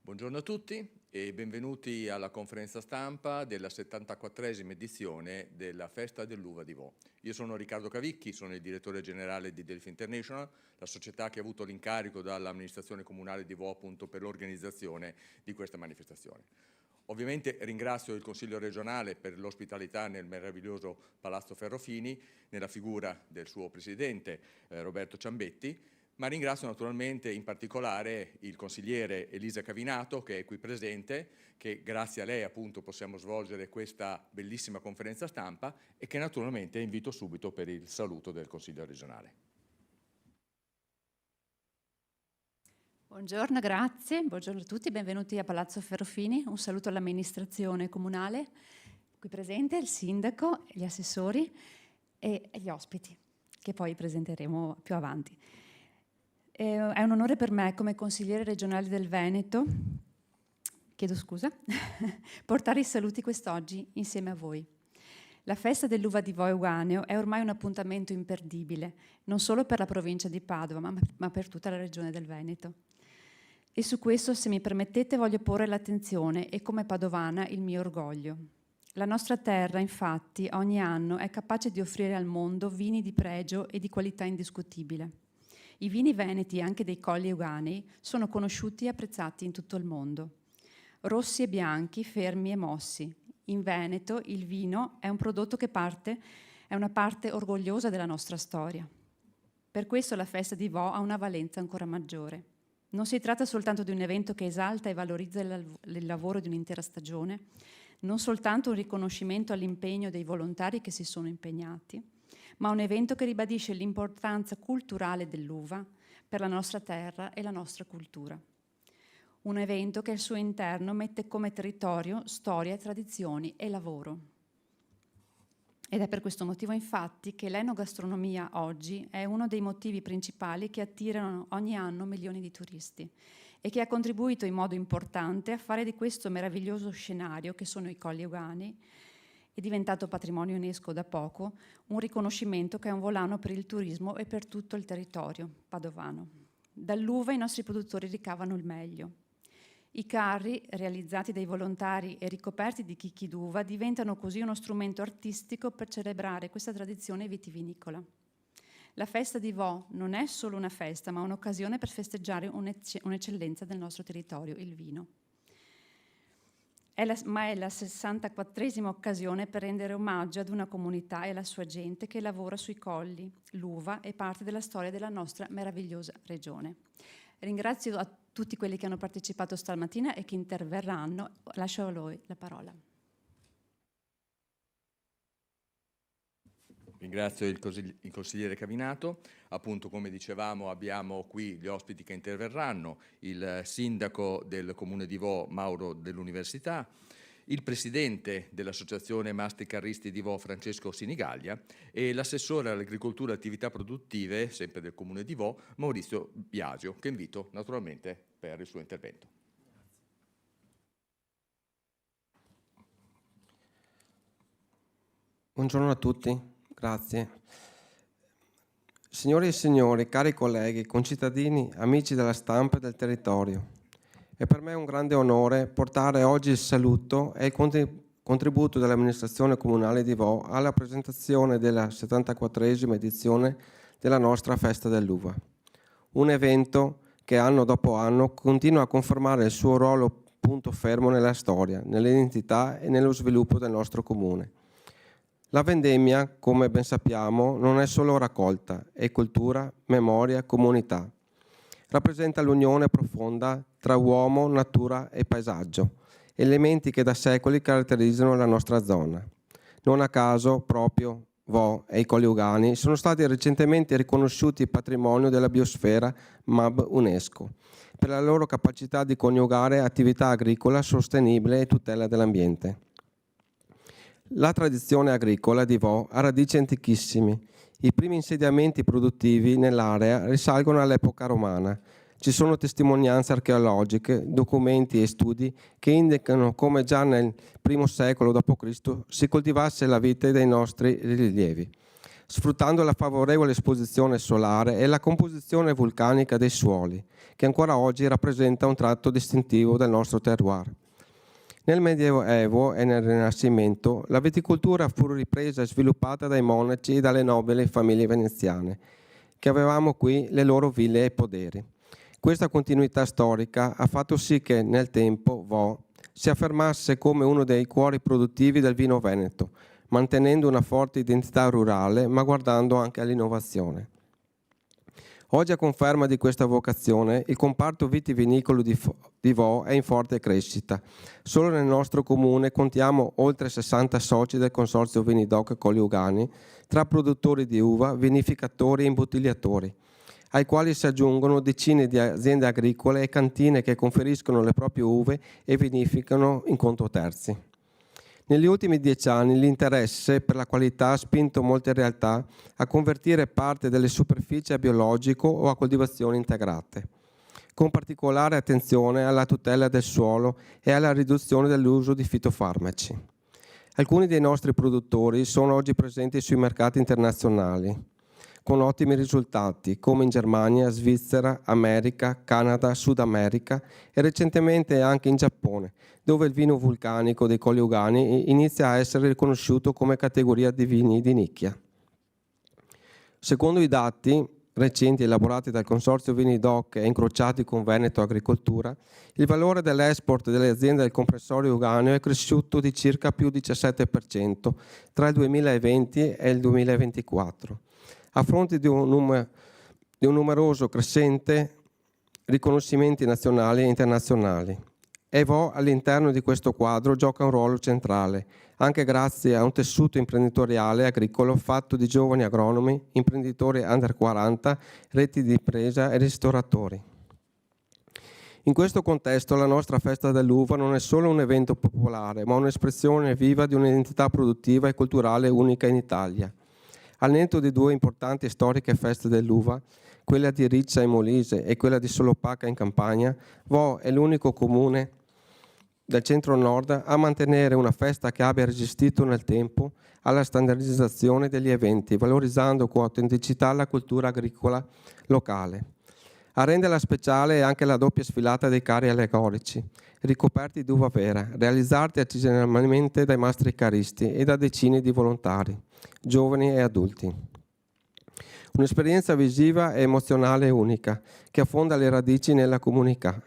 Buongiorno a tutti e benvenuti alla conferenza stampa della 74esima edizione della Festa dell'Uva di Vo. Io sono Riccardo Cavicchi, sono il direttore generale di Delphi International, la società che ha avuto l'incarico dall'amministrazione comunale di Vo appunto per l'organizzazione di questa manifestazione. Ovviamente ringrazio il Consiglio regionale per l'ospitalità nel meraviglioso Palazzo Ferrofini, nella figura del suo presidente Roberto Ciambetti, ma ringrazio naturalmente in particolare il consigliere Elisa Cavinato, che è qui presente, che grazie a lei appunto possiamo svolgere questa bellissima conferenza stampa e che naturalmente invito subito per il saluto del Consiglio regionale. Buongiorno, grazie. Buongiorno a tutti, benvenuti a Palazzo Ferrofini. Un saluto all'amministrazione comunale, qui presente, il sindaco, gli assessori e gli ospiti, che poi presenteremo più avanti. È un onore per me, come consigliere regionale del Veneto, portare i saluti quest'oggi insieme a voi. La festa dell'uva di Vo Euganeo è ormai un appuntamento imperdibile, non solo per la provincia di Padova, ma per tutta la regione del Veneto. E su questo, se mi permettete, voglio porre l'attenzione e come padovana il mio orgoglio. La nostra terra, infatti, ogni anno è capace di offrire al mondo vini di pregio e di qualità indiscutibile. I vini veneti, anche dei Colli Euganei, sono conosciuti e apprezzati in tutto il mondo. Rossi e bianchi, fermi e mossi. In Veneto il vino è un prodotto che è una parte orgogliosa della nostra storia. Per questo la festa di Vo ha una valenza ancora maggiore. Non si tratta soltanto di un evento che esalta e valorizza il lavoro di un'intera stagione, non soltanto un riconoscimento all'impegno dei volontari che si sono impegnati, ma un evento che ribadisce l'importanza culturale dell'uva per la nostra terra e la nostra cultura. Un evento che al suo interno mette come territorio storia, tradizioni e lavoro. Ed è per questo motivo, infatti, che l'enogastronomia oggi è uno dei motivi principali che attirano ogni anno milioni di turisti e che ha contribuito in modo importante a fare di questo meraviglioso scenario, che sono i Colli Euganei, è diventato patrimonio UNESCO da poco, un riconoscimento che è un volano per il turismo e per tutto il territorio padovano. Dall'uva i nostri produttori ricavano il meglio. I carri, realizzati dai volontari e ricoperti di chicchi d'uva, diventano così uno strumento artistico per celebrare questa tradizione vitivinicola. La festa di Vo non è solo una festa, ma un'occasione per festeggiare un'eccellenza del nostro territorio, il vino. Ma è la 64esima occasione per rendere omaggio ad una comunità e alla sua gente che lavora sui colli. L'uva è parte della storia della nostra meravigliosa regione. Ringrazio a tutti quelli che hanno partecipato stamattina e che interverranno. Lascio a voi la parola. Ringrazio il consigliere Cavinato. Appunto, come dicevamo, abbiamo qui gli ospiti che interverranno, il sindaco del comune di Vo, Mauro dell'Università, il presidente dell'associazione Masti Carristi di Vo, Francesco Sinigaglia, e l'assessore all'agricoltura e attività produttive, sempre del comune di Vo, Maurizio Biasio, che invito naturalmente per il suo intervento. Buongiorno a tutti. Grazie. Signore e signori, cari colleghi, concittadini, amici della stampa e del territorio, è per me un grande onore portare oggi il saluto e il contributo dell'amministrazione comunale di Vo alla presentazione della 74esima edizione della nostra Festa dell'Uva. Un evento che anno dopo anno continua a confermare il suo ruolo punto fermo nella storia, nell'identità e nello sviluppo del nostro comune. La vendemmia, come ben sappiamo, non è solo raccolta, è cultura, memoria, comunità. Rappresenta l'unione profonda tra uomo, natura e paesaggio, elementi che da secoli caratterizzano la nostra zona. Non a caso, proprio Vo e i Colli Euganei sono stati recentemente riconosciuti patrimonio della biosfera MAB UNESCO, per la loro capacità di coniugare attività agricola sostenibile e tutela dell'ambiente. La tradizione agricola di Vo ha radici antichissime. I primi insediamenti produttivi nell'area risalgono all'epoca romana. Ci sono testimonianze archeologiche, documenti e studi che indicano come già nel I secolo d.C. si coltivasse la vite dei nostri rilievi. sfruttando la favorevole esposizione solare e la composizione vulcanica dei suoli, che ancora oggi rappresenta un tratto distintivo del nostro terroir. Nel Medioevo e nel Rinascimento la viticoltura fu ripresa e sviluppata dai monaci e dalle nobili famiglie veneziane, che avevamo qui le loro ville e poderi. Questa continuità storica ha fatto sì che nel tempo Vo si affermasse come uno dei cuori produttivi del vino veneto, mantenendo una forte identità rurale ma guardando anche all'innovazione. Oggi, a conferma di questa vocazione, il comparto vitivinicolo di Vo è in forte crescita. Solo nel nostro comune contiamo oltre 60 soci del consorzio Vinidoc Colli Ugani, tra produttori di uva, vinificatori e imbottigliatori, ai quali si aggiungono decine di aziende agricole e cantine che conferiscono le proprie uve e vinificano in conto terzi. Negli ultimi 10 anni l'interesse per la qualità ha spinto molte realtà a convertire parte delle superfici a biologico o a coltivazioni integrate, con particolare attenzione alla tutela del suolo e alla riduzione dell'uso di fitofarmaci. Alcuni dei nostri produttori sono oggi presenti sui mercati internazionali, con ottimi risultati, come in Germania, Svizzera, America, Canada, Sud America e recentemente anche in Giappone, dove il vino vulcanico dei Colli Ugani inizia a essere riconosciuto come categoria di vini di nicchia. Secondo i dati recenti elaborati dal Consorzio Vinidoc e incrociati con Veneto Agricoltura, il valore dell'export delle aziende del comprensorio uganeo è cresciuto di circa più 17% tra il 2020 e il 2024. A fronte di un numeroso crescente riconoscimenti nazionali e internazionali. Vo all'interno di questo quadro gioca un ruolo centrale, anche grazie a un tessuto imprenditoriale agricolo fatto di giovani agronomi, imprenditori under 40, reti di impresa e ristoratori. In questo contesto la nostra festa dell'uva non è solo un evento popolare, ma un'espressione viva di un'identità produttiva e culturale unica in Italia. Al netto di 2 importanti e storiche feste dell'uva, quella di Riccia in Molise e quella di Solopacca in Campania, Vo è l'unico comune del centro-nord a mantenere una festa che abbia resistito nel tempo alla standardizzazione degli eventi, valorizzando con autenticità la cultura agricola locale. A renderla speciale è anche la doppia sfilata dei carri allegorici, ricoperti d'uva vera, realizzati artigianalmente dai mastri caristi e da decine di volontari, giovani e adulti. Un'esperienza visiva e emozionale unica, che affonda le radici nella comunità.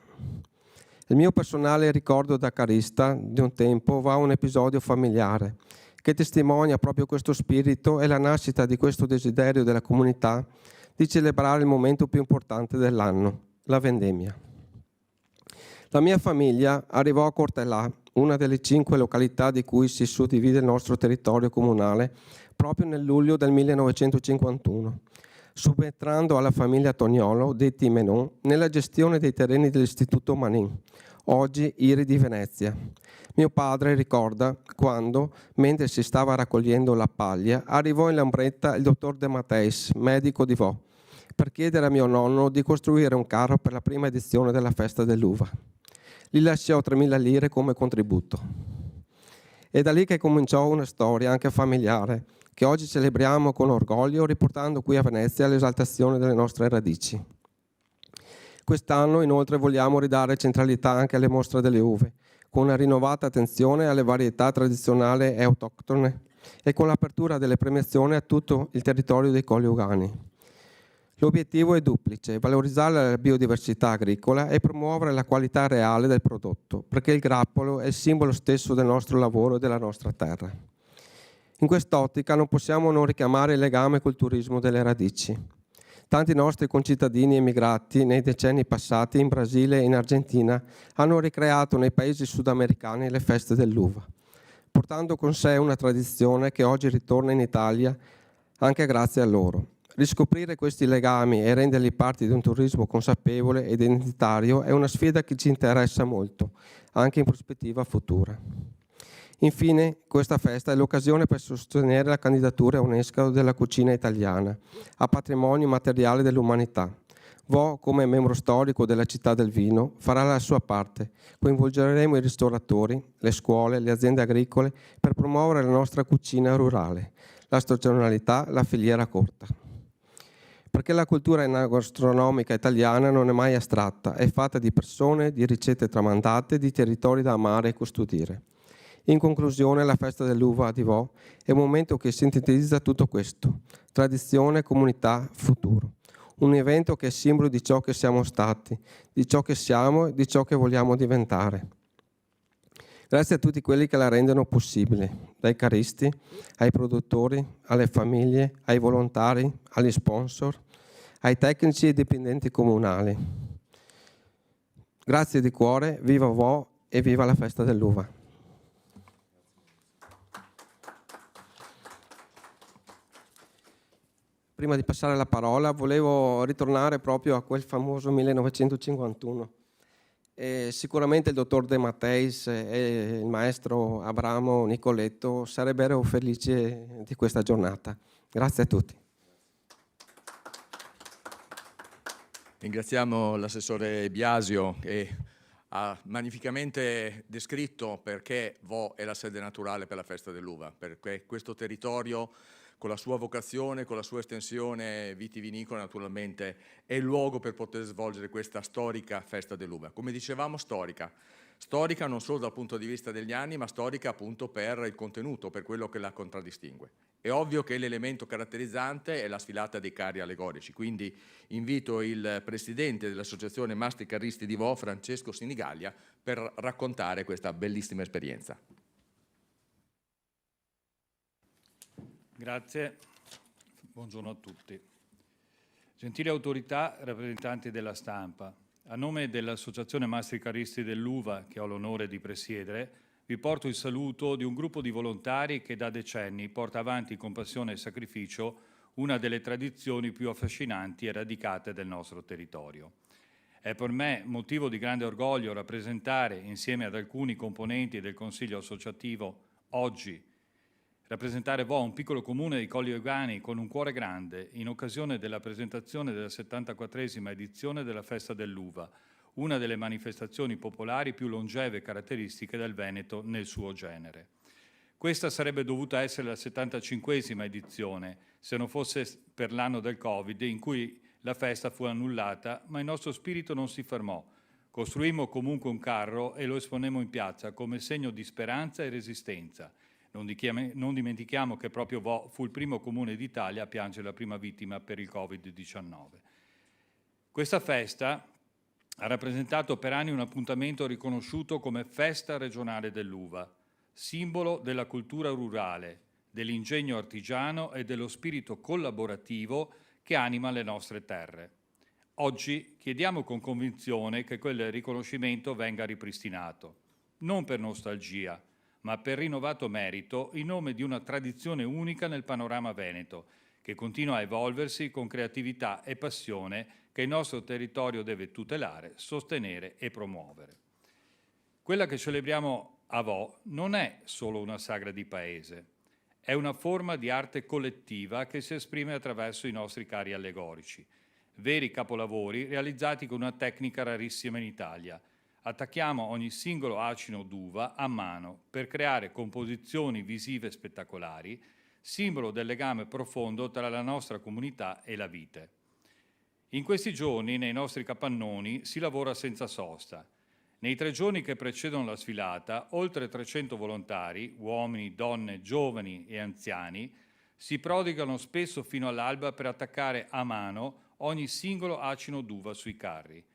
Il mio personale ricordo da carista di un tempo va a un episodio familiare, che testimonia proprio questo spirito e la nascita di questo desiderio della comunità di celebrare il momento più importante dell'anno, la vendemmia. La mia famiglia arrivò a Cortellà, una delle 5 località di cui si suddivide il nostro territorio comunale, proprio nel luglio del 1951, subentrando alla famiglia Toniolo, detti Menon, nella gestione dei terreni dell'Istituto Manin, oggi IRI di Venezia. Mio padre ricorda quando, mentre si stava raccogliendo la paglia, arrivò in Lambretta il dottor De Matteis, medico di Vo, per chiedere a mio nonno di costruire un carro per la prima edizione della festa dell'uva. Gli lasciò 3.000 lire come contributo. È da lì che cominciò una storia anche familiare, che oggi celebriamo con orgoglio riportando qui a Venezia l'esaltazione delle nostre radici. Quest'anno inoltre vogliamo ridare centralità anche alle mostre delle uve, con una rinnovata attenzione alle varietà tradizionali e autoctone e con l'apertura delle premiazioni a tutto il territorio dei Colli Ugani. L'obiettivo è duplice: valorizzare la biodiversità agricola e promuovere la qualità reale del prodotto, perché il grappolo è il simbolo stesso del nostro lavoro e della nostra terra. In quest'ottica non possiamo non richiamare il legame col turismo delle radici. Tanti nostri concittadini emigrati nei decenni passati in Brasile e in Argentina hanno ricreato nei paesi sudamericani le feste dell'uva, portando con sé una tradizione che oggi ritorna in Italia anche grazie a loro. Riscoprire questi legami e renderli parte di un turismo consapevole ed identitario è una sfida che ci interessa molto, anche in prospettiva futura. Infine, questa festa è l'occasione per sostenere la candidatura UNESCO della cucina italiana a patrimonio materiale dell'umanità. Vo, come membro storico della città del vino, farà la sua parte. Coinvolgeremo i ristoratori, le scuole, le aziende agricole per promuovere la nostra cucina rurale, la stagionalità, la filiera corta. Perché la cultura enogastronomica italiana non è mai astratta, è fatta di persone, di ricette tramandate, di territori da amare e custodire. In conclusione, la festa dell'uva di Vo è un momento che sintetizza tutto questo: tradizione, comunità, futuro. Un evento che è simbolo di ciò che siamo stati, di ciò che siamo e di ciò che vogliamo diventare. Grazie a tutti quelli che la rendono possibile, dai caristi, ai produttori, alle famiglie, ai volontari, agli sponsor, ai tecnici e dipendenti comunali. Grazie di cuore, viva Vo e viva la festa dell'uva. Prima di passare la parola, volevo ritornare proprio a quel famoso 1951. Sicuramente il dottor De Matteis e il maestro Abramo Nicoletto sarebbero felici di questa giornata. Grazie a tutti. Ringraziamo l'assessore Biasio che ha magnificamente descritto perché Vo è la sede naturale per la festa dell'uva, perché questo territorio con la sua vocazione, con la sua estensione vitivinicola naturalmente è il luogo per poter svolgere questa storica festa dell'uva. Come dicevamo, storica non solo dal punto di vista degli anni, ma storica appunto per il contenuto, per quello che la contraddistingue. È ovvio che l'elemento caratterizzante è la sfilata dei carri allegorici, quindi invito il presidente dell'Associazione Mastri Carristi di Vo, Francesco Sinigallia, per raccontare questa bellissima esperienza. Grazie, buongiorno a tutti. Gentili autorità, rappresentanti della stampa, a nome dell'Associazione Mastri Carristi dell'Uva, che ho l'onore di presiedere, vi porto il saluto di un gruppo di volontari che da decenni porta avanti con passione e sacrificio una delle tradizioni più affascinanti e radicate del nostro territorio. È per me motivo di grande orgoglio rappresentare, insieme ad alcuni componenti del Consiglio associativo, oggi rappresentare Vo, un piccolo comune dei Colli Euganei con un cuore grande, in occasione della presentazione della 74esima edizione della Festa dell'Uva, una delle manifestazioni popolari più longeve e caratteristiche del Veneto nel suo genere. Questa sarebbe dovuta essere la 75esima edizione, se non fosse per l'anno del Covid, in cui la festa fu annullata, ma il nostro spirito non si fermò. Costruimmo comunque un carro e lo esponemmo in piazza come segno di speranza e resistenza. Non dimentichiamo che proprio Vo fu il primo comune d'Italia a piangere la prima vittima per il Covid-19. Questa festa ha rappresentato per anni un appuntamento riconosciuto come Festa regionale dell'uva, simbolo della cultura rurale, dell'ingegno artigiano e dello spirito collaborativo che anima le nostre terre. Oggi chiediamo con convinzione che quel riconoscimento venga ripristinato, non per nostalgia, ma per rinnovato merito in nome di una tradizione unica nel panorama veneto, che continua a evolversi con creatività e passione che il nostro territorio deve tutelare, sostenere e promuovere. Quella che celebriamo a Vo non è solo una sagra di paese, è una forma di arte collettiva che si esprime attraverso i nostri carri allegorici, veri capolavori realizzati con una tecnica rarissima in Italia. Attacchiamo ogni singolo acino d'uva a mano per creare composizioni visive spettacolari, simbolo del legame profondo tra la nostra comunità e la vite. In questi giorni nei nostri capannoni si lavora senza sosta. Nei 3 giorni che precedono la sfilata, oltre 300 volontari, uomini, donne, giovani e anziani, si prodigano spesso fino all'alba per attaccare a mano ogni singolo acino d'uva sui carri.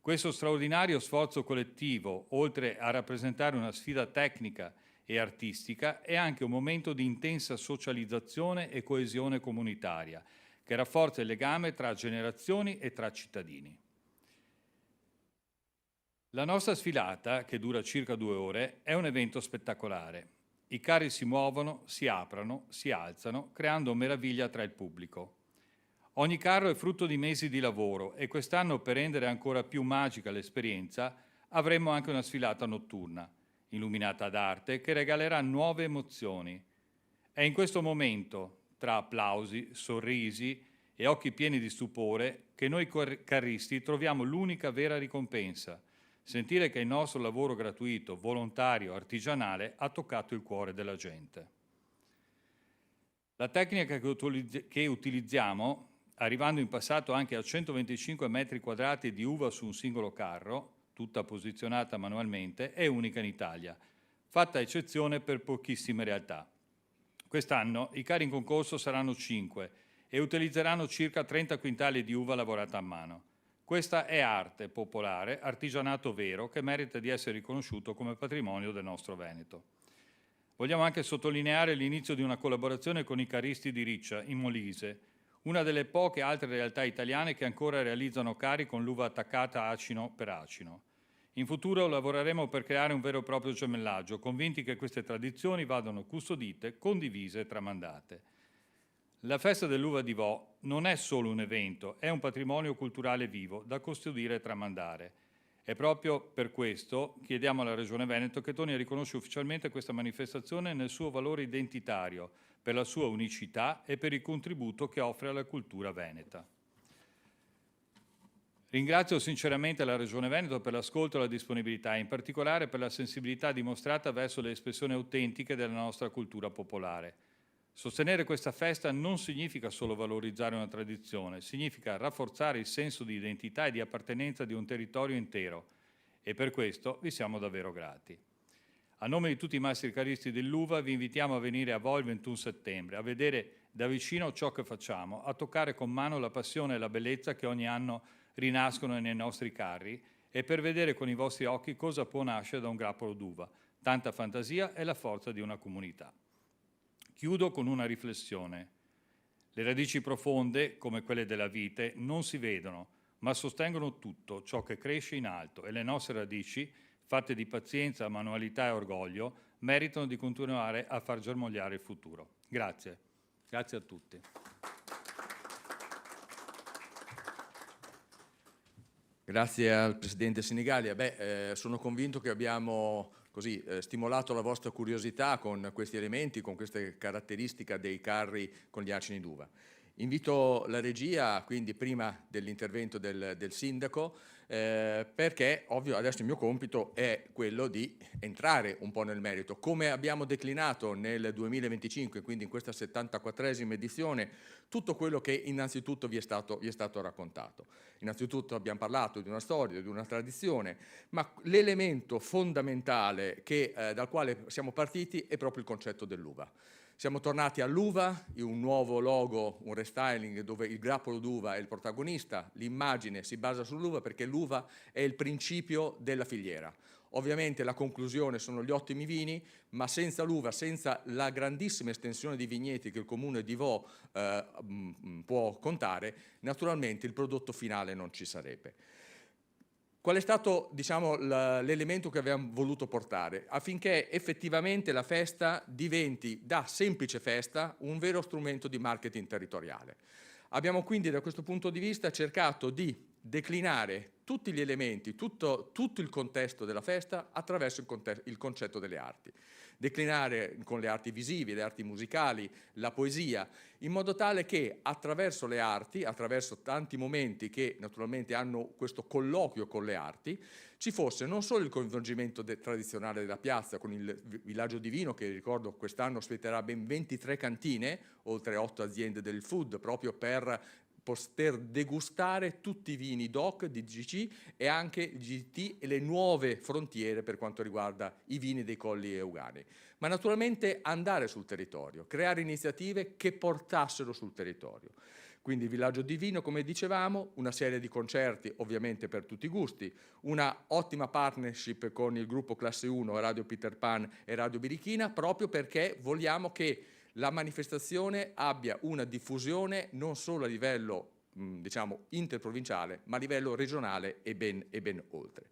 Questo straordinario sforzo collettivo, oltre a rappresentare una sfida tecnica e artistica, è anche un momento di intensa socializzazione e coesione comunitaria, che rafforza il legame tra generazioni e tra cittadini. La nostra sfilata, che dura circa 2 ore, è un evento spettacolare. I carri si muovono, si aprono, si alzano, creando meraviglia tra il pubblico. Ogni carro è frutto di mesi di lavoro e quest'anno, per rendere ancora più magica l'esperienza, avremo anche una sfilata notturna, illuminata ad arte, che regalerà nuove emozioni. È in questo momento, tra applausi, sorrisi e occhi pieni di stupore, che noi carristi troviamo l'unica vera ricompensa: sentire che il nostro lavoro gratuito, volontario, artigianale ha toccato il cuore della gente. La tecnica che utilizziamo, arrivando in passato anche a 125 metri quadrati di uva su un singolo carro, tutta posizionata manualmente, è unica in Italia, fatta eccezione per pochissime realtà. Quest'anno i carri in concorso saranno 5 e utilizzeranno circa 30 quintali di uva lavorata a mano. Questa è arte popolare, artigianato vero, che merita di essere riconosciuto come patrimonio del nostro Veneto. Vogliamo anche sottolineare l'inizio di una collaborazione con i carristi di Riccia, in Molise, una delle poche altre realtà italiane che ancora realizzano carri con l'uva attaccata acino per acino. In futuro lavoreremo per creare un vero e proprio gemellaggio, convinti che queste tradizioni vadano custodite, condivise e tramandate. La festa dell'uva di Vo non è solo un evento, è un patrimonio culturale vivo da custodire e tramandare. E proprio per questo chiediamo alla Regione Veneto che torni a riconoscere ufficialmente questa manifestazione nel suo valore identitario, per la sua unicità e per il contributo che offre alla cultura veneta. Ringrazio sinceramente la Regione Veneto per l'ascolto e la disponibilità, in particolare per la sensibilità dimostrata verso le espressioni autentiche della nostra cultura popolare. Sostenere questa festa non significa solo valorizzare una tradizione, significa rafforzare il senso di identità e di appartenenza di un territorio intero e per questo vi siamo davvero grati. A nome di tutti i mastri carristi dell'uva vi invitiamo a venire a Vo il 21 settembre, a vedere da vicino ciò che facciamo, a toccare con mano la passione e la bellezza che ogni anno rinascono nei nostri carri e per vedere con i vostri occhi cosa può nascere da un grappolo d'uva, tanta fantasia e la forza di una comunità. Chiudo con una riflessione. Le radici profonde, come quelle della vite, non si vedono, ma sostengono tutto ciò che cresce in alto e le nostre radici, fatte di pazienza, manualità e orgoglio, meritano di continuare a far germogliare il futuro. Grazie. Grazie a tutti. Grazie al Presidente Senigallia. Sono convinto che abbiamo stimolato la vostra curiosità con questi elementi, con queste caratteristiche dei carri con gli acini d'uva. Invito la regia, quindi prima dell'intervento del sindaco, perché ovvio adesso il mio compito è quello di entrare un po' nel merito. Come abbiamo declinato nel 2025, quindi in questa 74esima edizione, tutto quello che innanzitutto vi è stato raccontato. Innanzitutto abbiamo parlato di una storia, di una tradizione, ma l'elemento fondamentale dal quale siamo partiti è proprio il concetto dell'uva. Siamo tornati all'uva, in un nuovo logo, un restyling dove il grappolo d'uva è il protagonista, l'immagine si basa sull'uva perché l'uva è il principio della filiera. Ovviamente la conclusione sono gli ottimi vini, ma senza l'uva, senza la grandissima estensione di vigneti che il comune di Vo può contare, naturalmente il prodotto finale non ci sarebbe. Qual è stato, l'elemento che abbiamo voluto portare? Affinché effettivamente la festa diventi, da semplice festa, un vero strumento di marketing territoriale. Abbiamo quindi da questo punto di vista cercato di declinare tutti gli elementi, tutto il contesto della festa attraverso il concetto delle arti. Declinare con le arti visive, le arti musicali, la poesia, in modo tale che attraverso le arti, attraverso tanti momenti che naturalmente hanno questo colloquio con le arti, ci fosse non solo il coinvolgimento tradizionale della piazza con il villaggio di vino, che ricordo quest'anno ospiterà ben 23 cantine, oltre 8 aziende del food, proprio per poter degustare tutti i vini DOC, DGC e anche GT e le nuove frontiere per quanto riguarda i vini dei Colli Euganei. Ma naturalmente andare sul territorio, creare iniziative che portassero sul territorio. Quindi il villaggio di vino, come dicevamo, una serie di concerti ovviamente per tutti i gusti, una ottima partnership con il gruppo Classe 1, Radio Peter Pan e Radio Birichina, proprio perché vogliamo che la manifestazione abbia una diffusione non solo a livello interprovinciale, ma a livello regionale e ben oltre.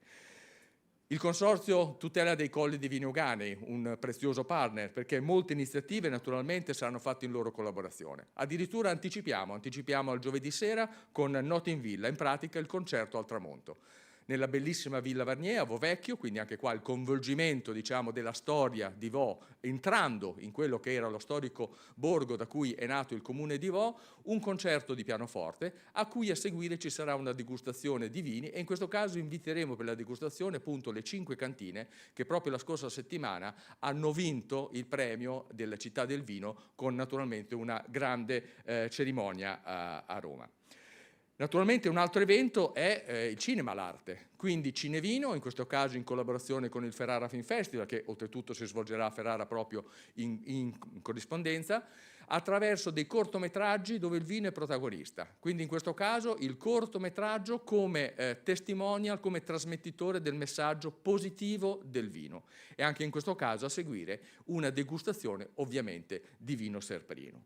Il Consorzio Tutela dei Colli di Vini Euganei, un prezioso partner, perché molte iniziative naturalmente saranno fatte in loro collaborazione. Addirittura anticipiamo al giovedì sera con Notte in Villa, in pratica il concerto al tramonto. nella bellissima Villa Varnier a Vo Vecchio, quindi anche qua il coinvolgimento, diciamo, della storia di Vo, entrando in quello che era lo storico borgo da cui è nato il comune di Vo, un concerto di pianoforte a cui a seguire ci sarà una degustazione di vini, e in questo caso inviteremo per la degustazione appunto le 5 cantine che proprio la scorsa settimana hanno vinto il premio della città del vino con naturalmente una grande cerimonia a Roma. Naturalmente un altro evento è il cinema, l'arte, quindi Cinevino, in questo caso in collaborazione con il Ferrara Film Festival, che oltretutto si svolgerà a Ferrara proprio in corrispondenza, attraverso dei cortometraggi dove il vino è protagonista. Quindi in questo caso il cortometraggio come testimonial, come trasmettitore del messaggio positivo del vino. E anche in questo caso a seguire una degustazione ovviamente di vino serprino.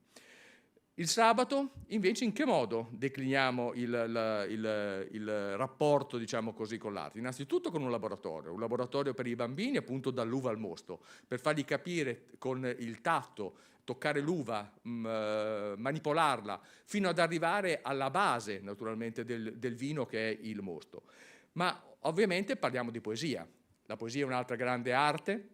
Il sabato, invece, in che modo decliniamo il rapporto, diciamo così, con l'arte? Innanzitutto con un laboratorio per i bambini, appunto dall'uva al mosto, per fargli capire con il tatto, toccare l'uva, manipolarla, fino ad arrivare alla base, naturalmente, del vino che è il mosto. Ma ovviamente parliamo di poesia. La poesia è un'altra grande arte,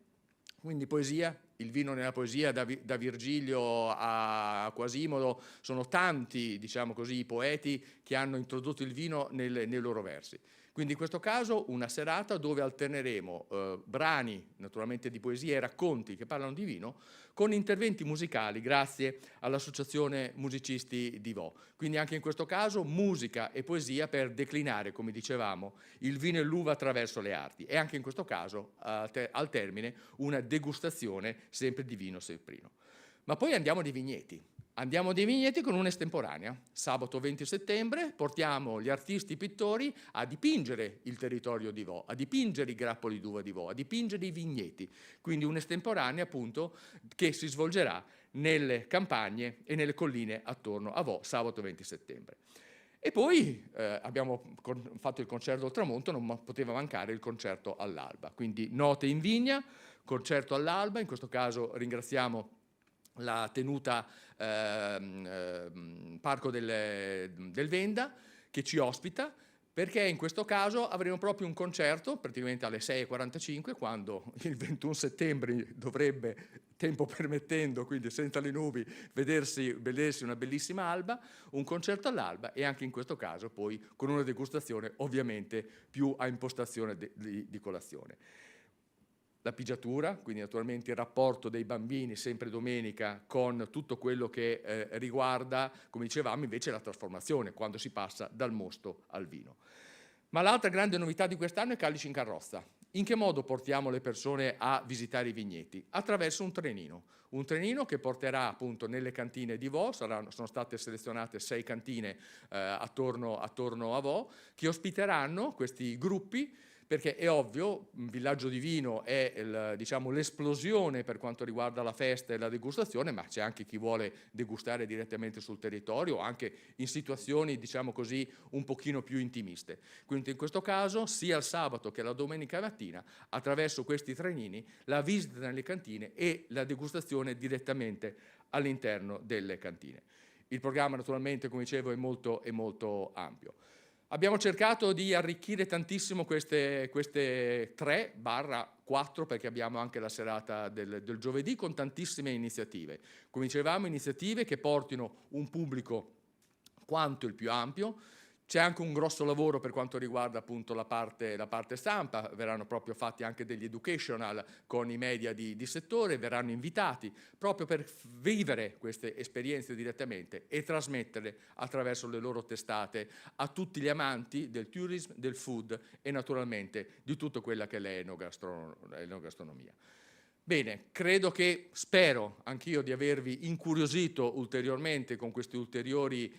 quindi poesia. Il vino nella poesia, da Virgilio a Quasimodo, sono tanti, diciamo così, i poeti che hanno introdotto il vino nei loro versi. Quindi in questo caso una serata dove alterneremo brani naturalmente di poesia e racconti che parlano di vino con interventi musicali grazie all'Associazione Musicisti di Vo. Quindi anche in questo caso musica e poesia per declinare, come dicevamo, il vino e l'uva attraverso le arti, e anche in questo caso al termine una degustazione sempre di vino serprino. Ma poi andiamo dei vigneti. Andiamo dei vigneti con un'estemporanea. Sabato 20 settembre portiamo gli artisti pittori a dipingere il territorio di Vo, a dipingere i grappoli d'uva di Vo, a dipingere i vigneti. Quindi un'estemporanea appunto che si svolgerà nelle campagne e nelle colline attorno a Vo, sabato 20 settembre. E poi abbiamo fatto il concerto al tramonto, non poteva mancare il concerto all'alba. Quindi note in vigna, concerto all'alba, in questo caso ringraziamo la tenuta Parco del Venda che ci ospita, perché in questo caso avremo proprio un concerto praticamente alle 6:45, quando il 21 settembre dovrebbe, tempo permettendo, quindi senza le nubi, vedersi una bellissima alba, un concerto all'alba, e anche in questo caso poi con una degustazione ovviamente più a impostazione di colazione. La pigiatura, quindi naturalmente il rapporto dei bambini sempre domenica con tutto quello che riguarda, come dicevamo, invece la trasformazione, quando si passa dal mosto al vino. Ma l'altra grande novità di quest'anno è Calici in carrozza. In che modo portiamo le persone a visitare i vigneti? Attraverso un trenino che porterà appunto nelle cantine di Vo. Sono state selezionate 6 cantine attorno a Vo, che ospiteranno questi gruppi, perché è ovvio, un villaggio di vino è diciamo, l'esplosione per quanto riguarda la festa e la degustazione, ma c'è anche chi vuole degustare direttamente sul territorio, anche in situazioni, diciamo così, un pochino più intimiste. Quindi in questo caso, sia il sabato che la domenica mattina, attraverso questi trenini, la visita nelle cantine e la degustazione direttamente all'interno delle cantine. Il programma naturalmente, come dicevo, è molto ampio. Abbiamo cercato di arricchire tantissimo queste 3/4, perché abbiamo anche la serata del giovedì, con tantissime iniziative. Come dicevamo, iniziative che portino un pubblico quanto il più ampio. C'è anche un grosso lavoro per quanto riguarda appunto la parte stampa, verranno proprio fatti anche degli educational con i media di settore, verranno invitati proprio per vivere queste esperienze direttamente e trasmetterle attraverso le loro testate a tutti gli amanti del tourism, del food e naturalmente di tutto quella che è l'enogastronomia. Bene, spero anch'io di avervi incuriosito ulteriormente con questi ulteriori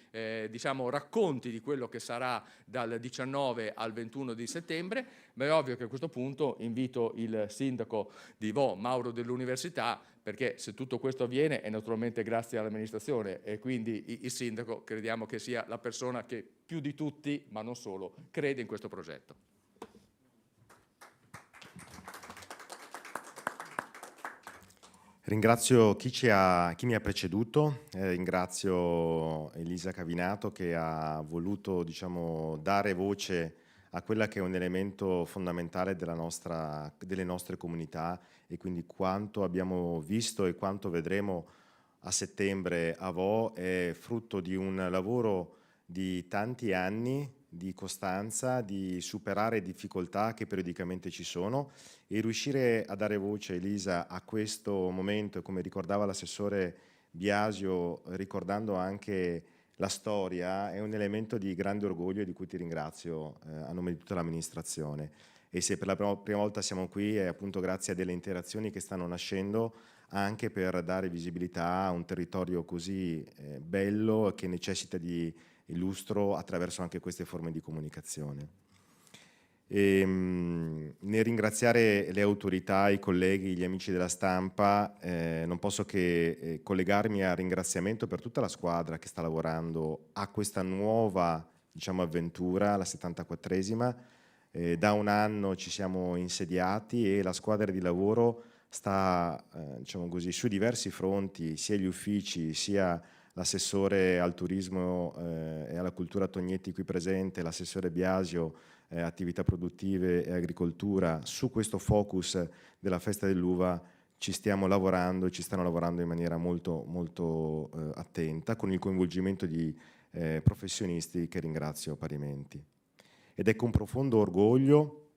diciamo, racconti di quello che sarà dal 19 al 21 di settembre, ma è ovvio che a questo punto invito il sindaco di Vo, Mauro dell'Università, perché se tutto questo avviene è naturalmente grazie all'amministrazione, e quindi il sindaco crediamo che sia la persona che più di tutti, ma non solo, crede in questo progetto. Ringrazio chi mi ha preceduto, ringrazio Elisa Cavinato che ha voluto, diciamo, dare voce a quella che è un elemento fondamentale delle nostre comunità, e quindi quanto abbiamo visto e quanto vedremo a settembre a Vo è frutto di un lavoro di tanti anni di costanza, di superare difficoltà che periodicamente ci sono, e riuscire a dare voce, Elisa, a questo momento, come ricordava l'assessore Biasio, ricordando anche la storia, è un elemento di grande orgoglio, di cui ti ringrazio a nome di tutta l'amministrazione. E se per la prima volta siamo qui è appunto grazie a delle interazioni che stanno nascendo, anche per dare visibilità a un territorio così bello, che necessita di illustro attraverso anche queste forme di comunicazione. Nel ringraziare le autorità, i colleghi, gli amici della stampa, non posso che collegarmi al ringraziamento per tutta la squadra che sta lavorando a questa nuova, diciamo, avventura, la 74esima. Da un anno ci siamo insediati e la squadra di lavoro sta, diciamo così, su diversi fronti, sia gli uffici, sia l'assessore al turismo e alla cultura Tognetti qui presente, l'assessore Biasio, attività produttive e agricoltura. Su questo focus della festa dell'uva ci stiamo lavorando e ci stanno lavorando in maniera molto, molto attenta, con il coinvolgimento di professionisti che ringrazio parimenti. Ed è con profondo orgoglio,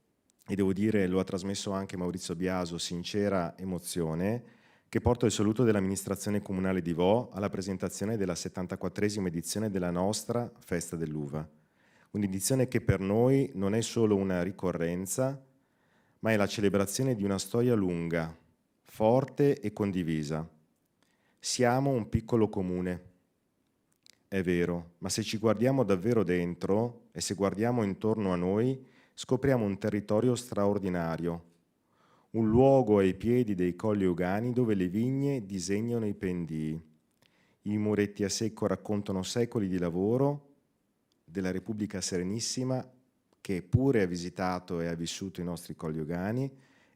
e devo dire, lo ha trasmesso anche Maurizio Biasio, sincera emozione, che porto il saluto dell'amministrazione comunale di Vo alla presentazione della 74esima edizione della nostra Festa dell'Uva. Un'edizione che per noi non è solo una ricorrenza, ma è la celebrazione di una storia lunga, forte e condivisa. Siamo un piccolo comune, è vero, ma se ci guardiamo davvero dentro e se guardiamo intorno a noi, scopriamo un territorio straordinario, un luogo ai piedi dei Colli Euganei dove le vigne disegnano i pendii. I muretti a secco raccontano secoli di lavoro della Repubblica Serenissima, che pure ha visitato e ha vissuto i nostri Colli Euganei,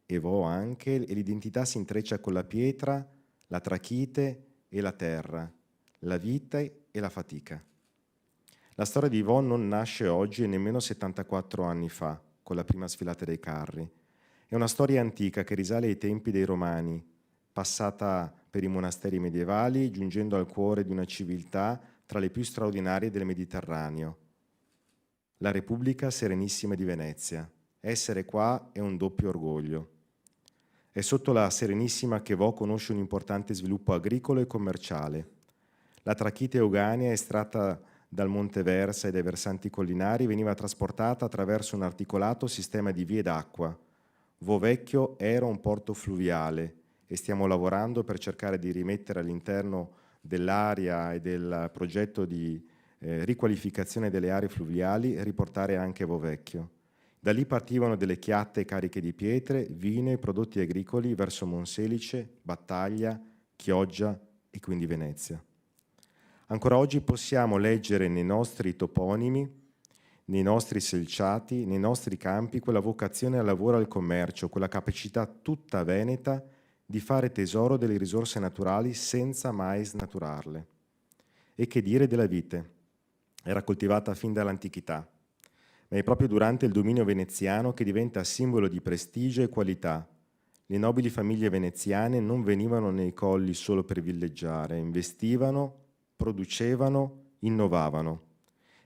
e Vo anche, e l'identità si intreccia con la pietra, la trachite e la terra, la vita e la fatica. La storia di Vo non nasce oggi e nemmeno 74 anni fa, con la prima sfilata dei carri. È una storia antica che risale ai tempi dei Romani, passata per i monasteri medievali, giungendo al cuore di una civiltà tra le più straordinarie del Mediterraneo. La Repubblica Serenissima di Venezia. Essere qua è un doppio orgoglio. È sotto la Serenissima che Vo conosce un importante sviluppo agricolo e commerciale. La trachite euganea, estratta dal Monte Versa e dai versanti collinari, veniva trasportata attraverso un articolato sistema di vie d'acqua. Vo Vecchio era un porto fluviale e stiamo lavorando per cercare di rimettere all'interno dell'area e del progetto di riqualificazione delle aree fluviali e riportare anche Vo Vecchio. Da lì partivano delle chiatte cariche di pietre, vino e prodotti agricoli verso Monselice, Battaglia, Chioggia e quindi Venezia. Ancora oggi possiamo leggere nei nostri toponimi, nei nostri selciati, nei nostri campi, quella vocazione al lavoro e al commercio, quella capacità tutta veneta di fare tesoro delle risorse naturali senza mai snaturarle. E che dire della vite? Era coltivata fin dall'antichità, ma è proprio durante il dominio veneziano che diventa simbolo di prestigio e qualità. Le nobili famiglie veneziane non venivano nei colli solo per villeggiare, investivano, producevano, innovavano.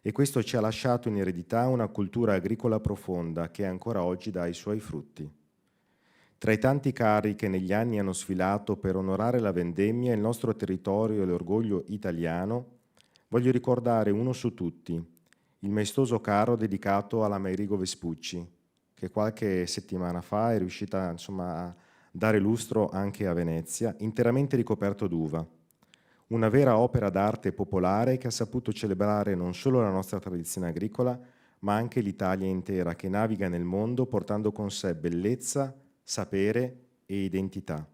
E questo ci ha lasciato in eredità una cultura agricola profonda che ancora oggi dà i suoi frutti. Tra i tanti carri che negli anni hanno sfilato per onorare la vendemmia, il nostro territorio e l'orgoglio italiano, voglio ricordare uno su tutti, il maestoso carro dedicato all'Amerigo Vespucci, che qualche settimana fa è riuscita a dare lustro anche a Venezia, interamente ricoperto d'uva. Una vera opera d'arte popolare che ha saputo celebrare non solo la nostra tradizione agricola, ma anche l'Italia intera, che naviga nel mondo portando con sé bellezza, sapere e identità.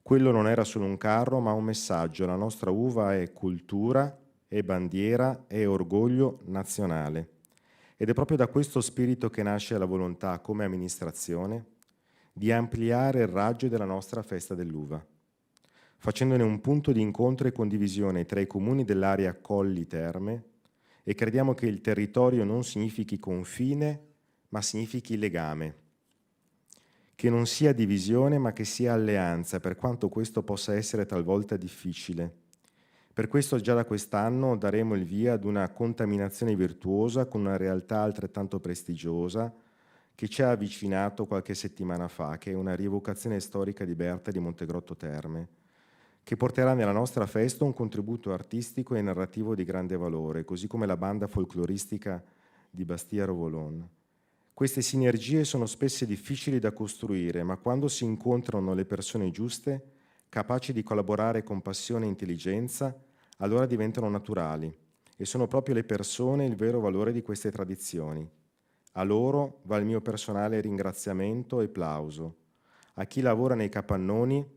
Quello non era solo un carro, ma un messaggio. La nostra uva è cultura, è bandiera, è orgoglio nazionale. Ed è proprio da questo spirito che nasce la volontà, come amministrazione, di ampliare il raggio della nostra festa dell'uva, facendone un punto di incontro e condivisione tra i comuni dell'area Colli Terme e crediamo che il territorio non significhi confine, ma significhi legame, che non sia divisione, ma che sia alleanza, per quanto questo possa essere talvolta difficile. Per questo già da quest'anno daremo il via ad una contaminazione virtuosa con una realtà altrettanto prestigiosa che ci ha avvicinato qualche settimana fa, che è una rievocazione storica di Berta di Montegrotto Terme, che porterà nella nostra festa un contributo artistico e narrativo di grande valore, così come la banda folcloristica di Bastia Rovolon. Queste sinergie sono spesso difficili da costruire, ma quando si incontrano le persone giuste, capaci di collaborare con passione e intelligenza, allora diventano naturali, e sono proprio le persone il vero valore di queste tradizioni. A loro va il mio personale ringraziamento e plauso. A chi lavora nei capannoni,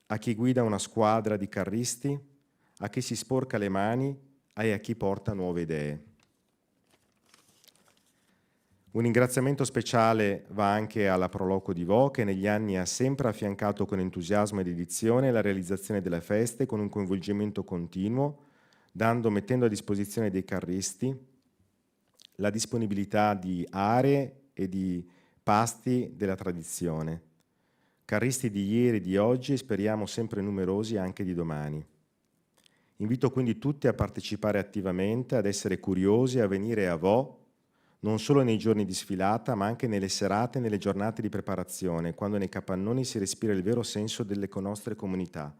a chi guida una squadra di carristi, a chi si sporca le mani e a chi porta nuove idee. Un ringraziamento speciale va anche alla Proloco di Vo, che negli anni ha sempre affiancato con entusiasmo ed dedizione la realizzazione delle feste con un coinvolgimento continuo, mettendo a disposizione dei carristi la disponibilità di aree e di pasti della tradizione. Carristi di ieri e di oggi e speriamo sempre numerosi anche di domani. Invito quindi tutti a partecipare attivamente, ad essere curiosi, a venire a Vo, non solo nei giorni di sfilata, ma anche nelle serate e nelle giornate di preparazione, quando nei capannoni si respira il vero senso delle nostre comunità.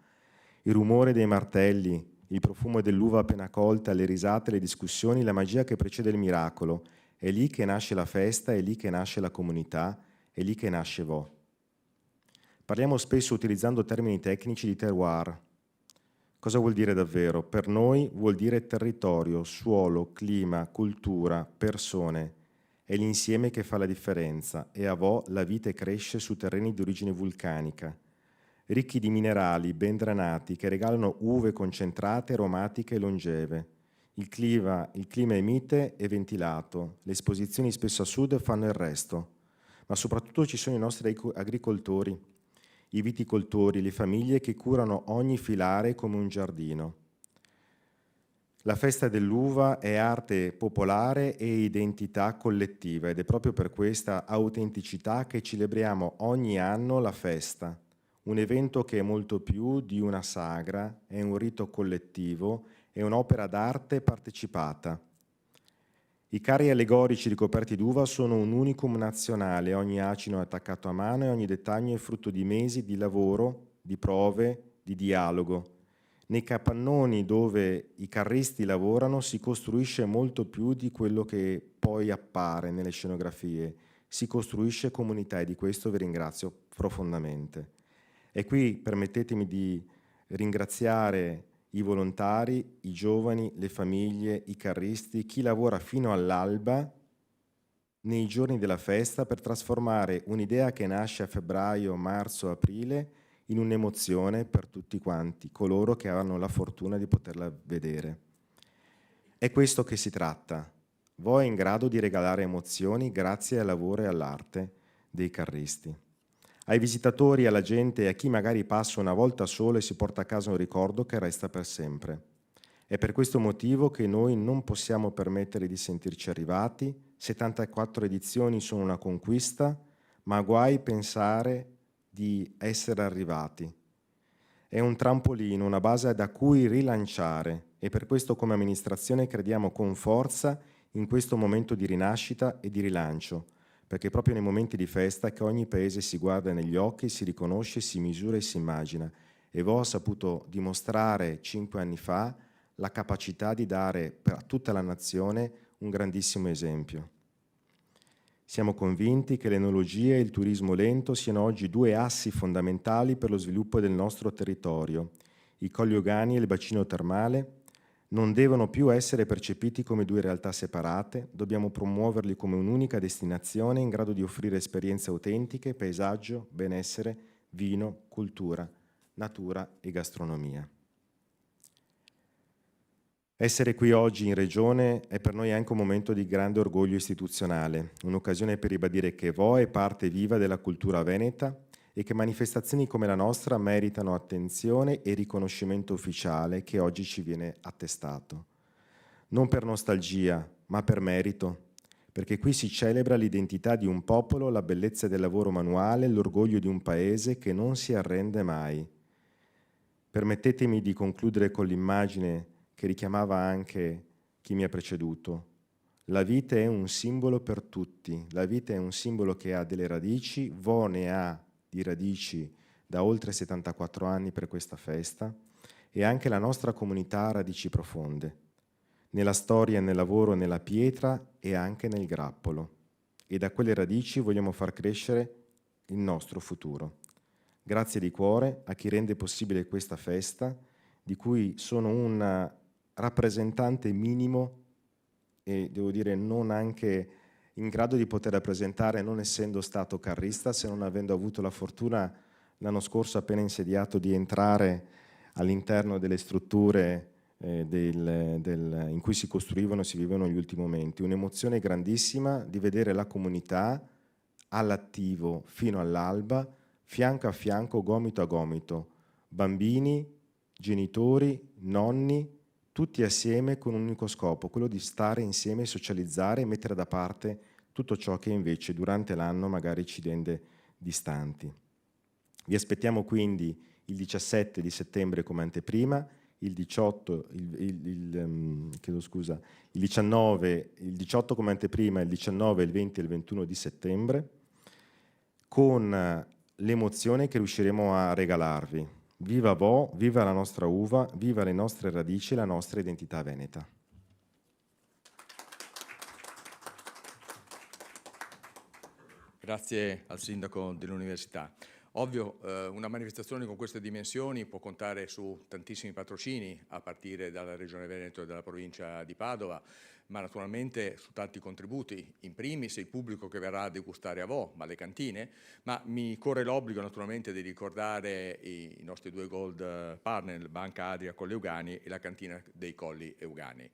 Il rumore dei martelli, il profumo dell'uva appena colta, le risate, le discussioni, la magia che precede il miracolo. È lì che nasce la festa, è lì che nasce la comunità, è lì che nasce Vo. Parliamo spesso utilizzando termini tecnici di terroir. Cosa vuol dire davvero? Per noi vuol dire territorio, suolo, clima, cultura, persone. È l'insieme che fa la differenza e a Vo la vite cresce su terreni di origine vulcanica, ricchi di minerali ben drenati che regalano uve concentrate, aromatiche e longeve. Il clima è mite e ventilato, le esposizioni spesso a sud fanno il resto, ma soprattutto ci sono i nostri agricoltori, i viticoltori, le famiglie che curano ogni filare come un giardino. La festa dell'uva è arte popolare e identità collettiva ed è proprio per questa autenticità che celebriamo ogni anno la festa, un evento che è molto più di una sagra, è un rito collettivo, è un'opera d'arte partecipata. I carri allegorici ricoperti d'uva sono un unicum nazionale, ogni acino è attaccato a mano e ogni dettaglio è frutto di mesi di lavoro, di prove, di dialogo. Nei capannoni dove i carristi lavorano si costruisce molto più di quello che poi appare nelle scenografie, si costruisce comunità e di questo vi ringrazio profondamente. E qui permettetemi di ringraziare i volontari, i giovani, le famiglie, i carristi, chi lavora fino all'alba nei giorni della festa per trasformare un'idea che nasce a febbraio, marzo, aprile in un'emozione per tutti quanti, coloro che hanno la fortuna di poterla vedere. È questo che si tratta. Vo è in grado di regalare emozioni grazie al lavoro e all'arte dei carristi. Ai visitatori, alla gente e a chi magari passa una volta solo e si porta a casa un ricordo che resta per sempre. È per questo motivo che noi non possiamo permettere di sentirci arrivati. 74 edizioni sono una conquista, ma guai pensare di essere arrivati. È un trampolino, una base da cui rilanciare e per questo come amministrazione crediamo con forza in questo momento di rinascita e di rilancio, perché è proprio nei momenti di festa che ogni paese si guarda negli occhi, si riconosce, si misura e si immagina. E Vo ha saputo dimostrare 5 anni fa la capacità di dare per tutta la nazione un grandissimo esempio. Siamo convinti che l'enologia e il turismo lento siano oggi 2 assi fondamentali per lo sviluppo del nostro territorio. I Colli Euganei e il bacino termale non devono più essere percepiti come 2 realtà separate, dobbiamo promuoverli come un'unica destinazione in grado di offrire esperienze autentiche, paesaggio, benessere, vino, cultura, natura e gastronomia. Essere qui oggi in Regione è per noi anche un momento di grande orgoglio istituzionale, un'occasione per ribadire che Vo è parte viva della cultura veneta e che manifestazioni come la nostra meritano attenzione e riconoscimento ufficiale che oggi ci viene attestato. non per nostalgia, ma per merito, perché qui si celebra l'identità di un popolo, la bellezza del lavoro manuale, l'orgoglio di un paese che non si arrende mai. Permettetemi di concludere con l'immagine che richiamava anche chi mi ha preceduto. La vita è un simbolo per tutti, la vita è un simbolo che ha delle radici, Vo ne ha di radici da oltre 74 anni per questa festa, e anche la nostra comunità ha radici profonde, nella storia, nel lavoro, nella pietra e anche nel grappolo. E da quelle radici vogliamo far crescere il nostro futuro. Grazie di cuore a chi rende possibile questa festa, di cui sono un rappresentante minimo e devo dire non anche in grado di poter rappresentare, non essendo stato carrista, se non avendo avuto la fortuna l'anno scorso appena insediato di entrare all'interno delle strutture in cui si costruivano e si vivevano gli ultimi momenti. Un'emozione grandissima di vedere la comunità all'attivo fino all'alba, fianco a fianco, gomito a gomito, bambini, genitori, nonni, tutti assieme con un unico scopo, quello di stare insieme, socializzare e mettere da parte tutto ciò che invece durante l'anno magari ci rende distanti. Vi aspettiamo quindi il 17 di settembre come anteprima, il 18 come anteprima, il 19, il 20 e il 21 di settembre, con l'emozione che riusciremo a regalarvi. Viva Vo, viva la nostra uva, viva le nostre radici e la nostra identità veneta. Grazie al Sindaco dell'Università. Ovvio, una manifestazione con queste dimensioni può contare su tantissimi patrocini, a partire dalla Regione Veneto e dalla provincia di Padova, ma naturalmente su tanti contributi, in primis il pubblico che verrà a degustare a Vo, ma le cantine, ma mi corre l'obbligo naturalmente di ricordare i nostri due gold partner, Banca Adria Colli Euganei e la cantina dei Colli Euganei.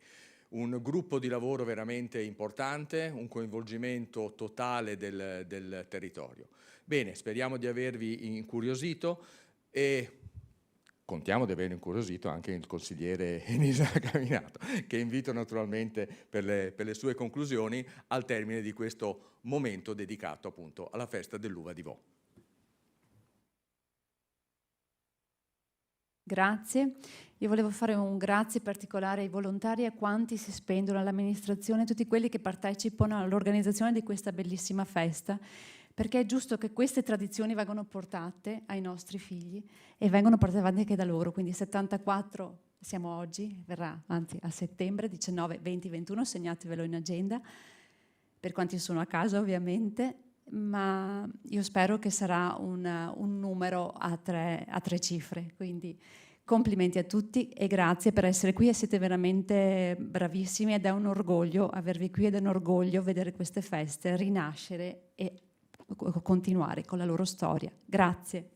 Un gruppo di lavoro veramente importante, un coinvolgimento totale del territorio. Bene, speriamo di avervi incuriosito e contiamo di aver incuriosito anche il consigliere Elisa Caminato, che invito naturalmente per le sue conclusioni al termine di questo momento dedicato appunto alla festa dell'uva di Vo. Grazie. Io volevo fare un grazie particolare ai volontari e a quanti si spendono, all'amministrazione, a tutti quelli che partecipano all'organizzazione di questa bellissima festa, perché è giusto che queste tradizioni vengano portate ai nostri figli e vengono portate avanti anche da loro. Quindi 74 siamo oggi, verrà anzi a settembre, 19, 20, 21, segnatevelo in agenda, per quanti sono a casa ovviamente, ma io spero che sarà un numero a tre cifre, quindi complimenti a tutti e grazie per essere qui e siete veramente bravissimi ed è un orgoglio avervi qui ed è un orgoglio vedere queste feste rinascere e continuare con la loro storia. Grazie.